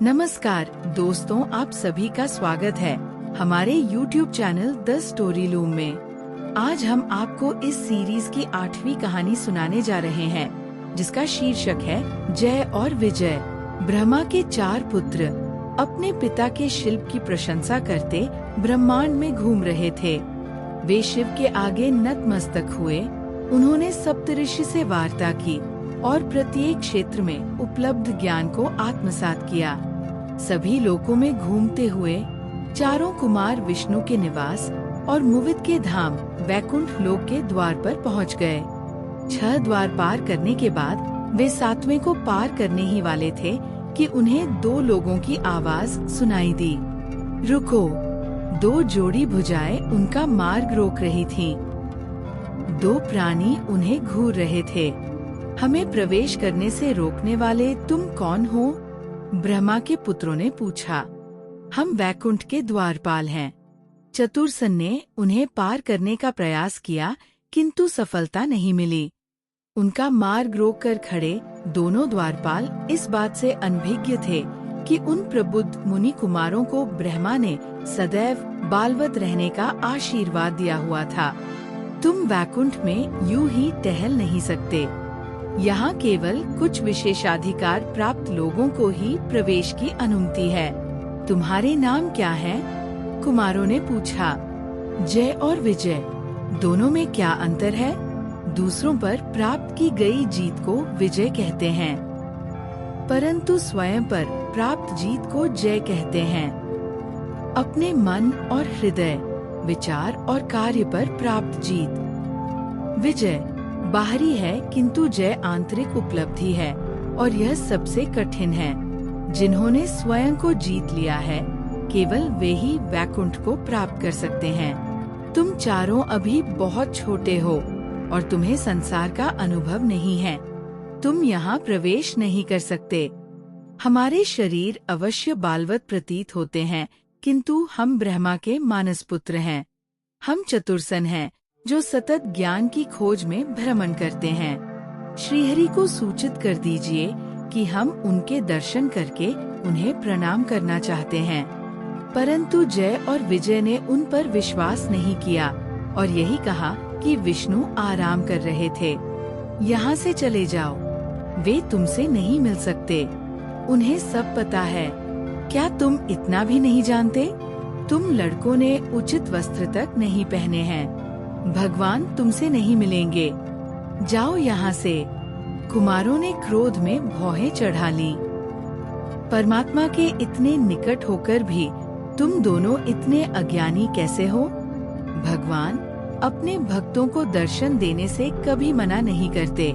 नमस्कार दोस्तों, आप सभी का स्वागत है हमारे YouTube channel the story loom में। आज हम आपको इस सीरीज की 8वीं कहानी सुनाने जा रहे हैं, जिसका शीर्षक है जय और विजय। ब्रह्मा के 4 पुत्र अपने पिता के शिल्प की प्रशंसा करते ब्रह्मांड में घूम रहे थे। वे शिव के आगे नतमस्तक हुए। उन्होंने सप्तऋषि से वार्ता की और प्रत्येक क्षेत्र में उपलब्ध ज्ञान को आत्मसात किया। सभी लोकों में घूमते हुए चारों कुमार विष्णु के निवास और मुवित के धाम वैकुंठ लोक के द्वार पर पहुंच गए। 6 द्वार पार करने के बाद वे 7वें को पार करने ही वाले थे कि उन्हें 2 लोगों की आवाज सुनाई दी। रुको! 2 जोड़ी भुजाएं उनका मार्ग रोक रही थीं। 2 प्राणी उन्हें घूर रहे थे। हमें प्रवेश करने से रोकने वाले तुम कौन हो? ब्रह्मा के पुत्रों ने पूछा। हम वैकुंठ के द्वारपाल हैं। चतुरसन ने उन्हें पार करने का प्रयास किया, किंतु सफलता नहीं मिली। उनका मार्ग रोककर खड़े दोनों द्वारपाल इस बात से अनभिज्ञ थे कि उन प्रबुद्ध मुनि कुमारों को ब्रह्मा ने सदैव बालवत रहने का आशीर्वाद दिया हुआ था। तुम वैकुंठ में यूं ही टहल नहीं सकते। यहाँ केवल कुछ विशेषाधिकार प्राप्त लोगों को ही प्रवेश की अनुमति है। तुम्हारे नाम क्या हैं? कुमारों ने पूछा। जय और विजय, दोनों में क्या अंतर है? दूसरों पर प्राप्त की गई जीत को विजय कहते हैं, परंतु स्वयं पर प्राप्त जीत को जय कहते हैं। अपने मन और हृदय, विचार और कार्य पर प्राप्त जीत। विजय बाहरी है, किंतु जय आंतरिक उपलब्धि है, और यह सबसे कठिन है। जिन्होंने स्वयं को जीत लिया है, केवल वे ही वैकुंठ को प्राप्त कर सकते हैं। तुम चारों अभी बहुत छोटे हो और तुम्हें संसार का अनुभव नहीं है। तुम यहाँ प्रवेश नहीं कर सकते। हमारे शरीर अवश्य बालवत प्रतीत होते हैं, किंतु हम ब्रह्मा के मानस पुत्र हैं। हम चतुरसन हैं, जो सतत ज्ञान की खोज में भ्रमण करते हैं। श्रीहरि को सूचित कर दीजिए कि हम उनके दर्शन करके उन्हें प्रणाम करना चाहते हैं। परंतु जय और विजय ने उन पर विश्वास नहीं किया और यही कहा कि विष्णु आराम कर रहे थे। यहाँ से चले जाओ, वे तुमसे नहीं मिल सकते। उन्हें सब पता है। क्या तुम इतना भी नहीं जानते? तुम लड़कों ने उचित वस्त्र तक नहीं पहने हैं। भगवान तुमसे नहीं मिलेंगे। जाओ यहाँ से। कुमारों ने क्रोध में भौहें चढ़ा ली। परमात्मा के इतने निकट होकर भी तुम दोनों इतने अज्ञानी कैसे हो? भगवान अपने भक्तों को दर्शन देने से कभी मना नहीं करते।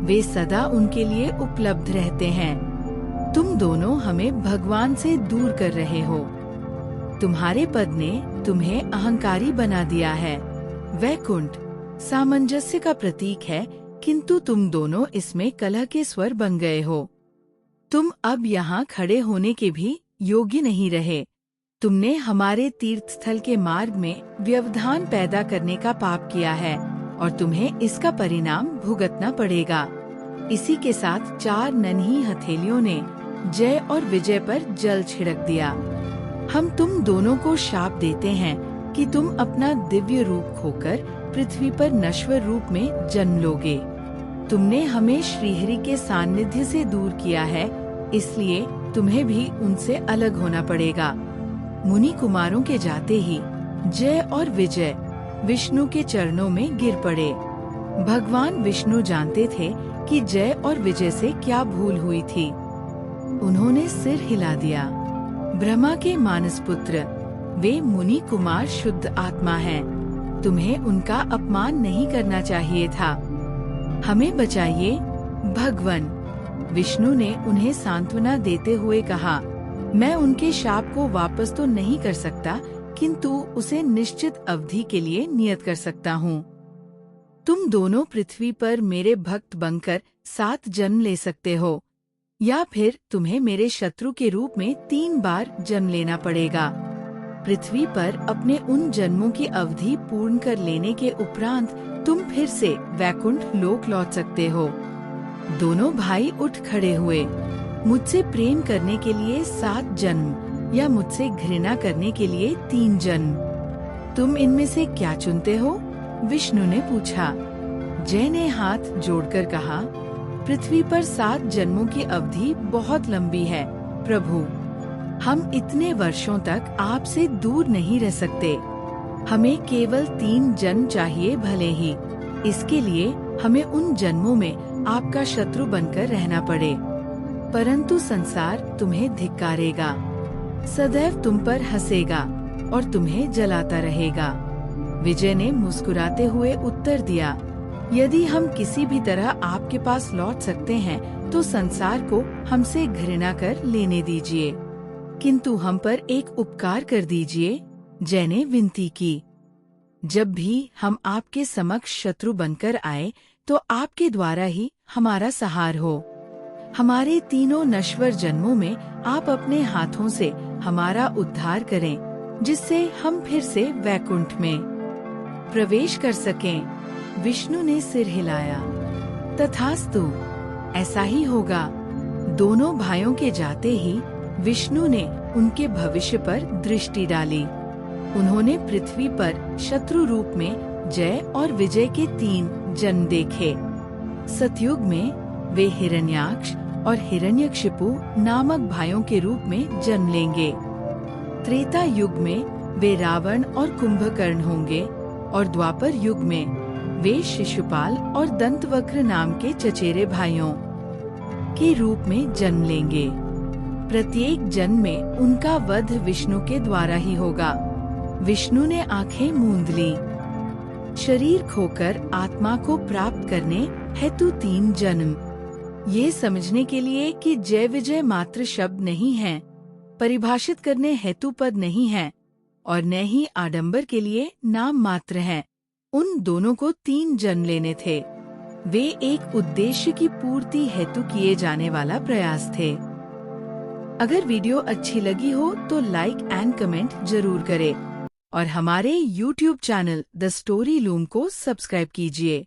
वे सदा उनके लिए उपलब्ध रहते हैं। तुम दोनों हमें भगवान से दूर कर रहे हो। तुम्हारे पद ने तुम्हें अहंकारी बना दिया है। वैकुंठ सामंजस्य का प्रतीक है, किंतु तुम दोनों इसमें कलह के स्वर बन गए हो। तुम अब यहाँ खड़े होने के भी योग्य नहीं रहे। तुमने हमारे तीर्थ स्थल के मार्ग में व्यवधान पैदा करने का पाप किया है और तुम्हें इसका परिणाम भुगतना पड़ेगा। इसी के साथ 4 नन्ही हथेलियों ने जय और विजय पर जल छिड़क दिया। हम तुम दोनों को शाप देते हैं कि तुम अपना दिव्य रूप खोकर पृथ्वी पर नश्वर रूप में जन्म लोगे। तुमने हमें श्रीहरि के सानिध्य से दूर किया है, इसलिए तुम्हें भी उनसे अलग होना पड़ेगा। मुनि कुमारों के जाते ही जय और विजय विष्णु के चरणों में गिर पड़े। भगवान विष्णु जानते थे कि जय और विजय से क्या भूल हुई थी। उन्होंने सिर हिला दिया। ब्रह्मा के मानस पुत्र, वे मुनि कुमार शुद्ध आत्मा हैं। तुम्हें उनका अपमान नहीं करना चाहिए था। हमें बचाइए भगवान। विष्णु ने उन्हें सांत्वना देते हुए कहा, मैं उनके शाप को वापस तो नहीं कर सकता, किंतु उसे निश्चित अवधि के लिए नियत कर सकता हूँ। तुम दोनों पृथ्वी पर मेरे भक्त बनकर 7 जन्म ले सकते हो, या फिर तुम्हें मेरे शत्रु के रूप में 3 बार जन्म लेना पड़ेगा। पृथ्वी पर अपने उन जन्मों की अवधि पूर्ण कर लेने के उपरांत तुम फिर से वैकुंठ लोक लौट सकते हो। दोनों भाई उठ खड़े हुए। मुझसे प्रेम करने के लिए 7 जन्म या मुझसे घृणा करने के लिए 3 जन्म। तुम इनमें से क्या चुनते हो? विष्णु ने पूछा। जय ने हाथ जोड़कर कहा, पृथ्वी पर 7 जन्मों की अवधि बहुत लंबी है प्रभु। हम इतने वर्षों तक आपसे दूर नहीं रह सकते। हमें केवल 3 जन्म चाहिए भले ही इसके लिए हमें उन जन्मों में आपका शत्रु बनकर रहना पड़े। परंतु संसार तुम्हें धिक्कारेगा, सदैव तुम पर हंसेगा और तुम्हें जलाता रहेगा। विजय ने मुस्कुराते हुए उत्तर दिया, यदि हम किसी भी तरह आपके पास लौट सकते हैं तो संसार को हमसे घृणा कर लेने दीजिए, किंतु हम पर एक उपकार कर दीजिए। जय ने विनती की। जब भी हम आपके समक्ष शत्रु बनकर आए तो आपके द्वारा ही हमारा सहार हो। हमारे तीनों नश्वर जन्मों में आप अपने हाथों से हमारा उद्धार करें, जिससे हम फिर से वैकुंठ में प्रवेश कर सकें। विष्णु ने सिर हिलाया। तथास्तु, ऐसा ही होगा। दोनों भाइयों के जाते ही विष्णु ने उनके भविष्य पर दृष्टि डाली। उन्होंने पृथ्वी पर शत्रु रूप में जय और विजय के 3 जन्म देखे। सतयुग में वे हिरण्याक्ष और हिरण्यकशिपु नामक भाइयों के रूप में जन्म लेंगे। त्रेता युग में वे रावण और कुंभकर्ण होंगे और द्वापर युग में वे शिशुपाल और दंतवक्र नाम के चचेरे भाइयों के रूप में जन्म लेंगे। प्रत्येक जन्म में उनका वध विष्णु के द्वारा ही होगा। विष्णु ने आंखें मूंद ली। शरीर खोकर आत्मा को प्राप्त करने हेतु 3 जन्म। ये समझने के लिए कि जय विजय मात्र शब्द नहीं हैं, परिभाषित करने हेतु पद नहीं हैं और न ही आडंबर के लिए नाम मात्र हैं। उन दोनों को 3 जन्म लेने थे। वे एक उद्देश्य की पूर्ति हेतु किए जाने वाला प्रयास थे। अगर वीडियो अच्छी लगी हो तो लाइक एंड कमेंट जरूर करें और हमारे YouTube channel the story loom को सब्सक्राइब कीजिए।